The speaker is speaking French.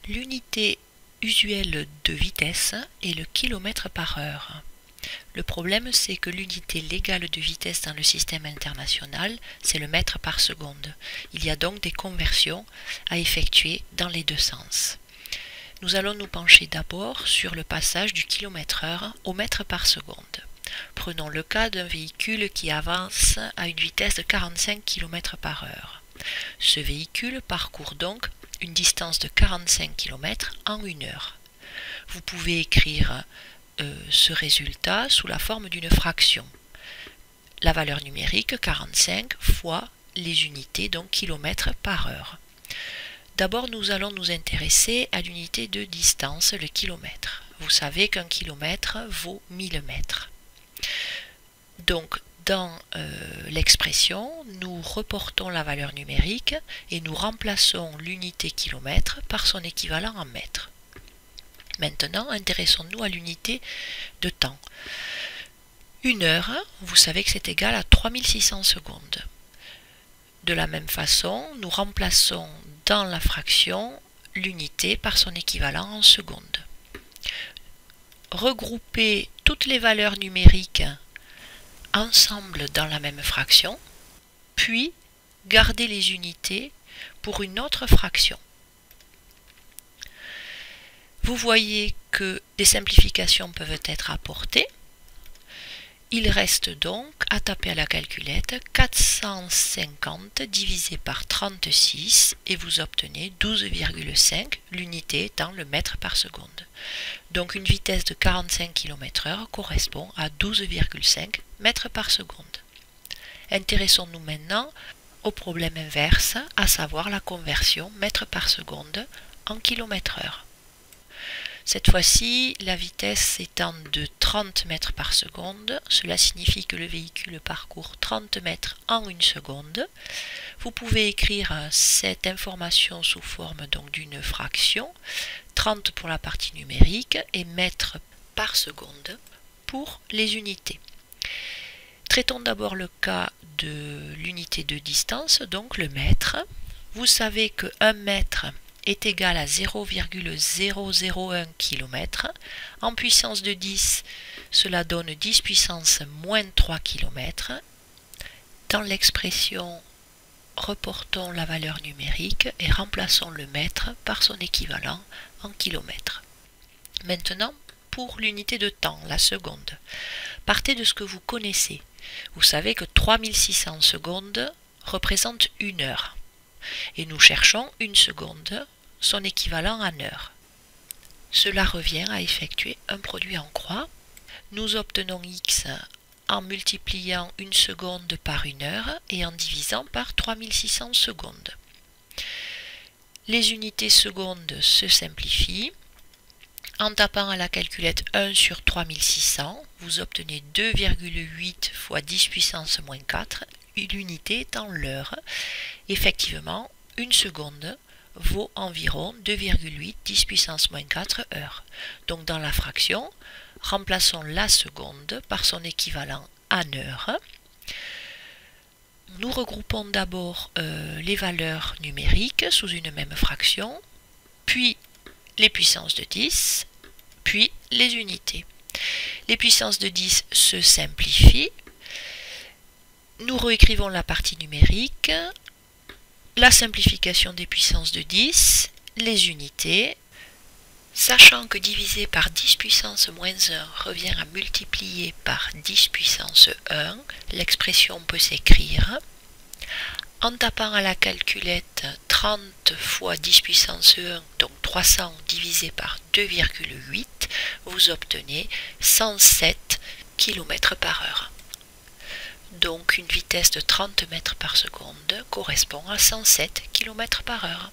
L'unité usuelle de vitesse est le kilomètre par heure. Le problème, c'est que l'unité légale de vitesse dans le système international, c'est le mètre par seconde. Il y a donc des conversions à effectuer dans les deux sens. Nous allons nous pencher d'abord sur le passage du kilomètre-heure au mètre par seconde. Prenons le cas d'un véhicule qui avance à une vitesse de 45 km par heure. Ce véhicule parcourt donc une distance de 45 km en 1 heure. Vous pouvez écrire ce résultat sous la forme d'une fraction. La valeur numérique 45 fois les unités, donc km par heure. D'abord, nous allons nous intéresser à l'unité de distance, le kilomètre. Vous savez qu'un kilomètre vaut 1000 mètres. Donc, dans l'expression, nous reportons la valeur numérique et nous remplaçons l'unité kilomètre par son équivalent en mètres. Maintenant, intéressons-nous à l'unité de temps. 1 heure, vous savez que c'est égal à 3600 secondes. De la même façon, nous remplaçons dans la fraction l'unité par son équivalent en secondes. Regroupez toutes les valeurs numériques ensemble dans la même fraction, puis gardez les unités pour une autre fraction. Vous voyez que des simplifications peuvent être apportées. Il reste donc à taper à la calculette 450 divisé par 36 et vous obtenez 12,5, l'unité étant le mètre par seconde. Donc une vitesse de 45 km/h correspond à 12,5 mètres par seconde. Intéressons-nous maintenant au problème inverse, à savoir la conversion mètre par seconde en km/h. Cette fois-ci, la vitesse étant de 30 mètres par seconde, cela signifie que le véhicule parcourt 30 mètres en 1 seconde. Vous pouvez écrire cette information sous forme d'une fraction, 30 pour la partie numérique et mètres par seconde pour les unités. Traitons d'abord le cas de l'unité de distance, donc le mètre. Vous savez que 1 mètre est égal à 0,001 km. En puissance de 10, cela donne 10 puissance moins 3 km. Dans l'expression, reportons la valeur numérique et remplaçons le mètre par son équivalent en kilomètres. Maintenant, pour l'unité de temps, la seconde, partez de ce que vous connaissez. Vous savez que 3600 secondes représentent 1 heure. Et nous cherchons 1 seconde, son équivalent en heure. Cela revient à effectuer un produit en croix. Nous obtenons x en multipliant 1 seconde par 1 heure et en divisant par 3600 secondes. Les unités secondes se simplifient. En tapant à la calculette 1 sur 3600, vous obtenez 2,8 fois 10 puissance moins 4, l'unité étant l'heure. Effectivement, 1 seconde vaut environ 2,8 10 puissance moins 4 heures. Donc dans la fraction, remplaçons la seconde par son équivalent en heure. Nous regroupons d'abord les valeurs numériques sous une même fraction, puis les puissances de 10, puis les unités. Les puissances de 10 se simplifient. Nous réécrivons la partie numérique, la simplification des puissances de 10, les unités, sachant que diviser par 10 puissance moins 1 revient à multiplier par 10 puissance 1, l'expression peut s'écrire en tapant à la calculette 30 fois 10 puissance 1, donc 300 divisé par 2,8, vous obtenez 107 km par heure. Donc une vitesse de 30 mètres par seconde correspond à 107 km par heure.